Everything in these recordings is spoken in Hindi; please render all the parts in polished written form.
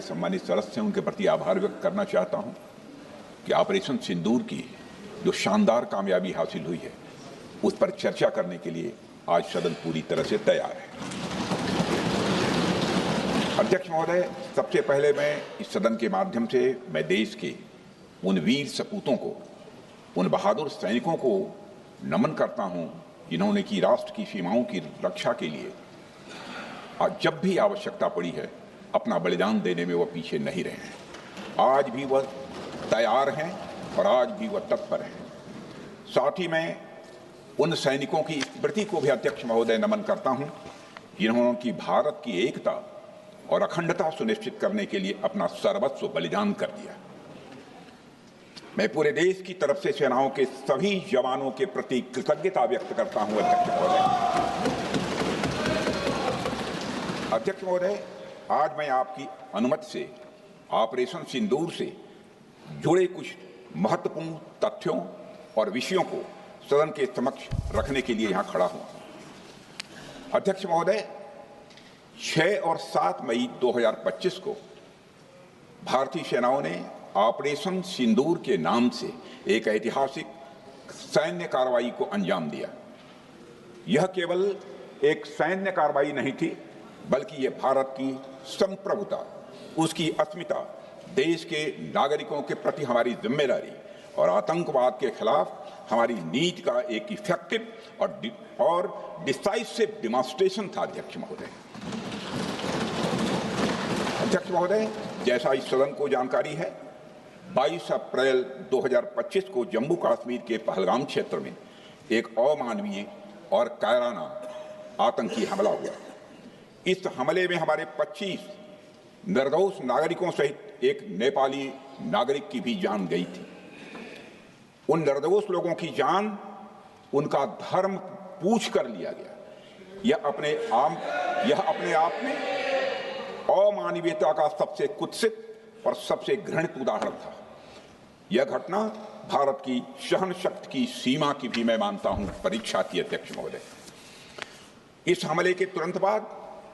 सम्मानित सदस्य हैं उनके प्रति आभार व्यक्त करना चाहता हूं कि ऑपरेशन सिंदूर की जो शानदार कामयाबी हासिल हुई है उस पर चर्चा करने के लिए आज सदन पूरी तरह से तैयार है। अध्यक्ष महोदय, सबसे पहले मैं इस सदन के माध्यम से मैं देश के उन वीर सपूतों को, उन बहादुर सैनिकों को नमन करता हूं जिन्होंने की राष्ट्र की सीमाओं की रक्षा के लिए जब भी आवश्यकता पड़ी है अपना बलिदान देने में वह पीछे नहीं रहे हैं। आज भी वह तैयार हैं और आज भी वह तत्पर हैं। साथ ही मैं उन सैनिकों की स्मृति को भी अध्यक्ष महोदय नमन करता हूं जिन्होंने की भारत की एकता और अखंडता सुनिश्चित करने के लिए अपना सर्वस्व बलिदान कर दिया। मैं पूरे देश की तरफ से सेनाओं के सभी जवानों के प्रति कृतज्ञता व्यक्त करता हूं। अध्यक्ष महोदय, आज मैं आपकी अनुमति से ऑपरेशन सिंदूर से जुड़े कुछ महत्वपूर्ण तथ्यों और विषयों को सदन के समक्ष रखने के लिए यहां खड़ा हूं। अध्यक्ष महोदय, 6 और 7 मई 2025 को भारतीय सेनाओं ने ऑपरेशन सिंदूर के नाम से एक ऐतिहासिक सैन्य कार्रवाई को अंजाम दिया। यह केवल एक सैन्य कार्रवाई नहीं थी, बल्कि यह भारत की संप्रभुता, उसकी अस्मिता, देश के नागरिकों के प्रति हमारी जिम्मेदारी और आतंकवाद के खिलाफ हमारी नीति का एक इफेक्टिव और डिसाइसिव डिमॉन्स्ट्रेशन था। अध्यक्ष महोदय, जैसा इस सदन को जानकारी है, 22 अप्रैल 2025 को जम्मू कश्मीर के पहलगाम क्षेत्र में एक अमानवीय और कायराना आतंकी हमला हुआ। इस हमले में हमारे 25 निर्दोष नागरिकों सहित एक नेपाली नागरिक की भी जान गई थी। उन निर्दोष लोगों की जान उनका धर्म पूछ कर लिया गया। यह अपने आप में अमानवीयता का सबसे कुत्सित और सबसे घृणित उदाहरण था। यह घटना भारत की सहन शक्ति की सीमा की भी मैं मानता हूं परीक्षा थी। अध्यक्ष महोदय, इस हमले के तुरंत बाद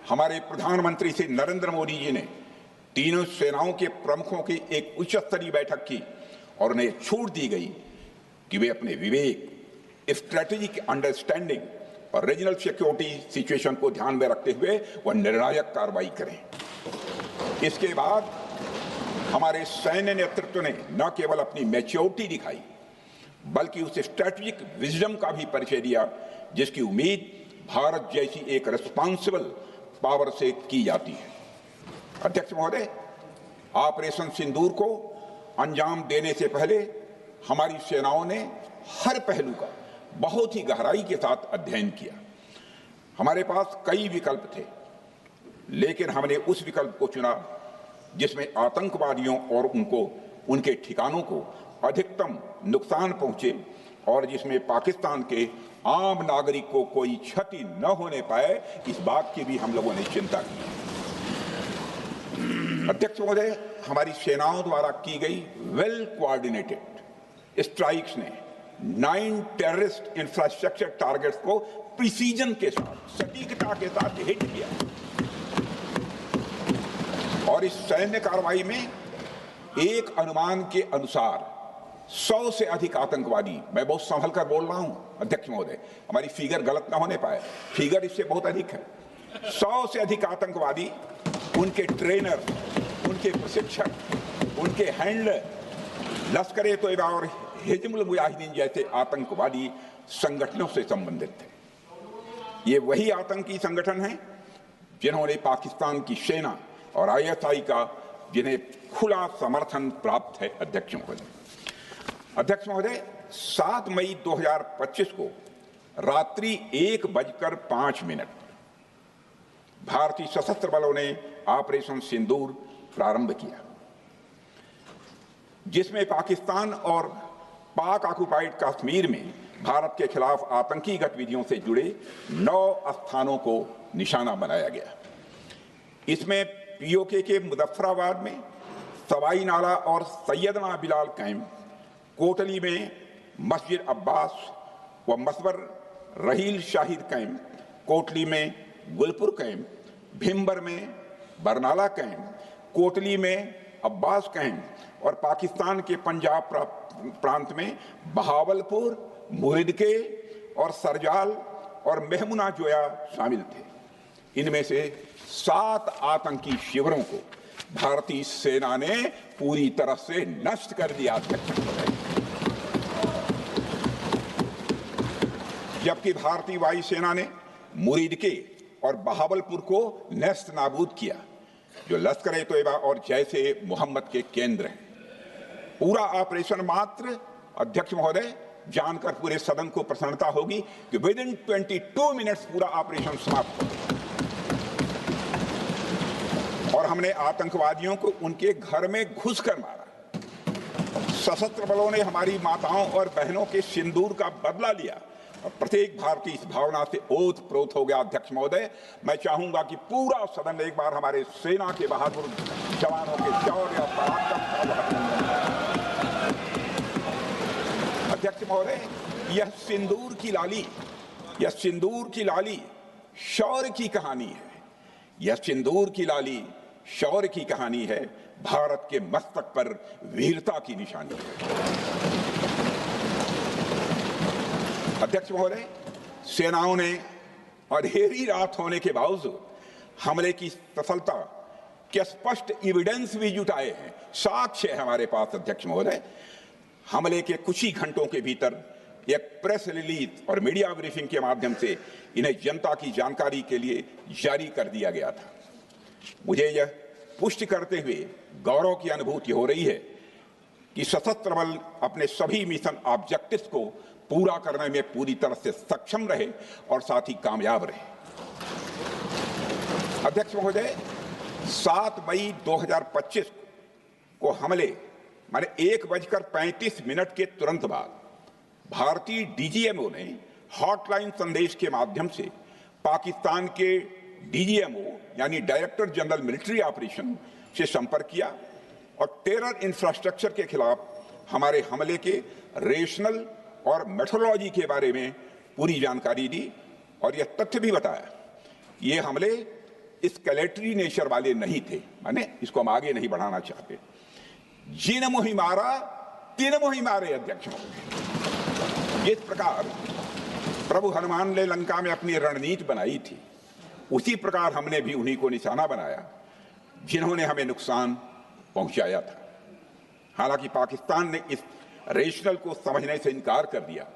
हमारे प्रधानमंत्री श्री नरेंद्र मोदी जी ने तीनों सेनाओं के प्रमुखों की एक उच्च स्तरीय बैठक की और उन्हें छूट दी गई कि वे अपने विवेक, स्ट्रेटेजिक अंडरस्टैंडिंग और रीजनल सिक्योरिटी सिचुएशन को ध्यान में रखते हुए वह निर्णायक कार्रवाई करें। इसके बाद हमारे सैन्य नेतृत्व ने न केवल अपनी मैच्योरिटी दिखाई, बल्कि उस स्ट्रेटेजिक विजडम का भी परिचय दिया जिसकी उम्मीद भारत जैसी एक रिस्पॉन्सिबल पावर से की जाती है। अध्यक्ष महोदय, ऑपरेशन सिंदूर को अंजाम देने से पहले हमारी सेनाओं ने हर पहलू का बहुत ही गहराई के साथ अध्ययन किया। हमारे पास कई विकल्प थे, लेकिन हमने उस विकल्प को चुना जिसमें आतंकवादियों और उनके ठिकानों को अधिकतम नुकसान पहुंचे और जिसमें पाकिस्तान के आम नागरिक को कोई क्षति न होने पाए, इस बात की भी हम लोगों ने चिंता की। अध्यक्ष महोदय, हमारी सेनाओं द्वारा की गई वेल कोऑर्डिनेटेड स्ट्राइक्स ने 9 टेररिस्ट इंफ्रास्ट्रक्चर टारगेट्स को प्रिसीजन के साथ, सटीकता के साथ हिट किया और इस सैन्य कार्रवाई में एक अनुमान के अनुसार 100 से अधिक आतंकवादी, मैं बहुत संभल कर बोल रहा हूं अध्यक्ष महोदय, हमारी फिगर गलत ना होने पाए, फिगर इससे बहुत अधिक है। 100 से अधिक आतंकवादी, उनके ट्रेनर, उनके प्रशिक्षक, उनके हैंडलर लश्कर-ए-तोयबा और हिजबुल मुजाहिदीन जैसे आतंकवादी संगठनों से संबंधित थे। ये वही आतंकी संगठन हैं जिन्होंने पाकिस्तान की सेना और ISI का जिन्हें खुला समर्थन प्राप्त है। अध्यक्ष महोदय, 7 मई 2025 को रात्रि 1:05 भारतीय सशस्त्र बलों ने ऑपरेशन सिंदूर प्रारंभ किया, जिसमें पाकिस्तान और पाक ऑक्युपाइड कश्मीर में भारत के खिलाफ आतंकी गतिविधियों से जुड़े 9 स्थानों को निशाना बनाया गया। इसमें POK के मुजफ्फराबाद में सवाई नाला और सैयदना बिलाल कैंप, कोटली में मस्जिद अब्बास व मसबर रहील शाहिद कैंप, कोटली में गुलपुर कैंप, भिम्बर में बरनाला कैंप, कोटली में अब्बास कैंट और पाकिस्तान के पंजाब प्रांत में बहावलपुर, मुहिदके और सरजाल और मेहमुना जोया शामिल थे। इनमें से 7 आतंकी शिविरों को भारतीय सेना ने पूरी तरह से नष्ट कर दिया, जबकि भारतीय वायुसेना ने मुरीदके और बहावलपुर को नेस्त नाबूद किया, जो लश्कर-ए-तोयबा और जैश ए मोहम्मद के केंद्र हैं। पूरा ऑपरेशन मात्र, अध्यक्ष महोदय, जानकर पूरे सदन को प्रसन्नता होगी कि विदिन 22 मिनट्स पूरा ऑपरेशन समाप्त हो गया और हमने आतंकवादियों को उनके घर में घुसकर मारा। सशस्त्र बलों ने हमारी माताओं और बहनों के सिंदूर का बदला लिया और प्रत्येक भारतीय इस भावना से ओत-प्रोत हो गया। अध्यक्ष महोदय, मैं चाहूंगा कि पूरा सदन एक बार हमारे सेना के बहादुर जवानों के शौर्य और पराक्रम का अभिनंदन करे। अध्यक्ष महोदय, यह सिंदूर की लाली शौर्य की कहानी है। यह सिंदूर की लाली शौर्य की कहानी है, भारत के मस्तक पर वीरता की निशानी है। अध्यक्ष महोदय, सेनाओं ने अंधेरी रात होने के बावजूद हमले की सफलता के स्पष्ट एविडेंस भी जुटाए हैं, साक्ष्य है हमारे पास। अध्यक्ष महोदय, हमले के कुछ ही घंटों के भीतर एक प्रेस रिलीज और मीडिया ब्रीफिंग के माध्यम से इन्हें जनता की जानकारी के लिए जारी कर दिया गया था। मुझे यह पुष्टि करते हुए गौरव की अनुभूति हो रही है कि सशस्त्र बल अपने सभी मिशन ऑब्जेक्टिव्स को पूरा करने में पूरी तरह से सक्षम रहे और साथ ही कामयाब रहे। अध्यक्ष महोदय, 7 मई 2025 को हमले माने 1:35 के तुरंत बाद भारतीय डीजीएमओ ने हॉटलाइन संदेश के माध्यम से पाकिस्तान के डीजीएमओ यानी डायरेक्टर जनरल मिलिट्री ऑपरेशन से संपर्क किया और टेरर इंफ्रास्ट्रक्चर के खिलाफ हमारे हमले के रेशनल और मेथोडोलॉजी के बारे में पूरी जानकारी दी और यह तथ्य भी बताया कि ये हमले एस्केलेटरी नेचर वाले नहीं थे, माने इसको हम आगे नहीं बढ़ाना चाहते। जिन मोहि मारा तिन मोहि मारे। अध्यक्ष महोदय, जिस प्रकार प्रभु हनुमान ने लंका में अपनी रणनीति बनाई थी, उसी प्रकार हमने भी उन्हीं को निशाना बनाया जिन्होंने हमें नुकसान पहुंचाया था। हालांकि पाकिस्तान ने इस रेशनल को समझने से इनकार कर दिया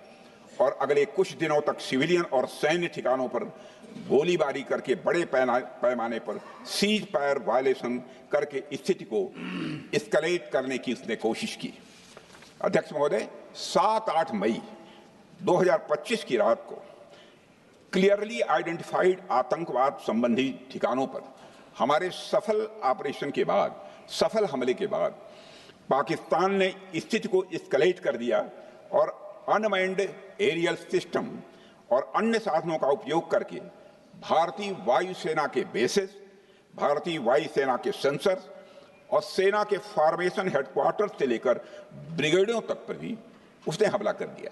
और अगले कुछ दिनों तक सिविलियन और सैन्य ठिकानों पर गोलीबारी करके बड़े पैमाने पर सीज फायर वायलेशन करके स्थिति को एस्केलेट करने की उसने कोशिश की। अध्यक्ष महोदय, 7-8 मई 2025 की रात को क्लियरली आइडेंटिफाइड आतंकवाद संबंधी ठिकानों पर हमारे सफल ऑपरेशन के बाद, सफल हमले के बाद पाकिस्तान ने स्थिति को एस्केलेट कर दिया और अनमैन्ड एरियल सिस्टम और अन्य साधनों का उपयोग करके भारतीय वायुसेना के बेसेस, भारतीय वायुसेना के सेंसर्स और सेना के फॉर्मेशन हेडक्वार्टर से लेकर ब्रिगेडों तक पर भी उसने हमला कर दिया।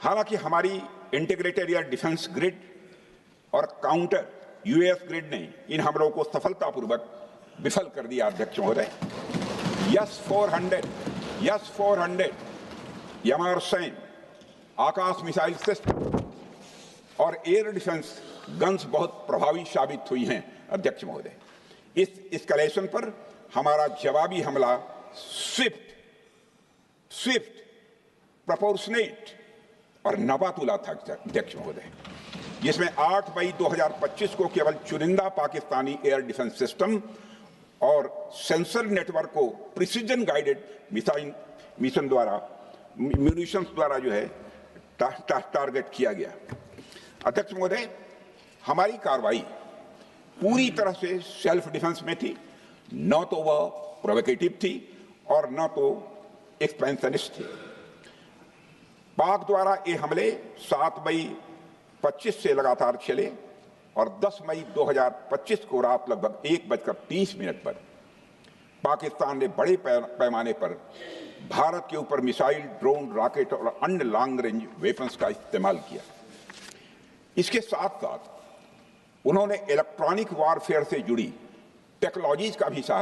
हालांकि हमारी इंटीग्रेटेड एयर डिफेंस ग्रिड और काउंटर यूएस ग्रिड ने इन हमलों को सफलतापूर्वक विफल कर दिया। अध्यक्ष महोदय, यस-400 यमारसैन आकाश मिसाइल सिस्टम और एयर डिफेंस गन्स बहुत प्रभावी साबित हुई हैं। अध्यक्ष महोदय, इस एस्केलेशन पर हमारा जवाबी हमला स्विफ्ट, प्रोपोर्शनेट और नपातुला था। अध्यक्ष महोदय, जिसमें 8 मई 2025 को केवल चुनिंदा पाकिस्तानी एयर डिफेंस सिस्टम और सेंसर नेटवर्क को प्रिसीजन गाइडेड मिशन द्वारा म्यूनिशंस द्वारा जो है टारगेट किया गया। अध्यक्ष महोदय, हमारी कार्रवाई पूरी तरह से सेल्फ डिफेंस में थी, न तो वह प्रोवोकेटिव थी और न तो एक्सपेंशनिस्ट थी। पाक द्वारा ये हमले 7 मई 25 से लगातार चले और 10 मई 2025 को रात लगभग 1:30 पर पाकिस्तान ने बड़े पैमाने पर भारत के ऊपर मिसाइल, ड्रोन, रॉकेट और अन्य लॉन्ग रेंज वेपन्स का इस्तेमाल किया। इसके साथ साथ उन्होंने इलेक्ट्रॉनिक वारफेयर से जुड़ी टेक्नोलॉजीज का भी सहारा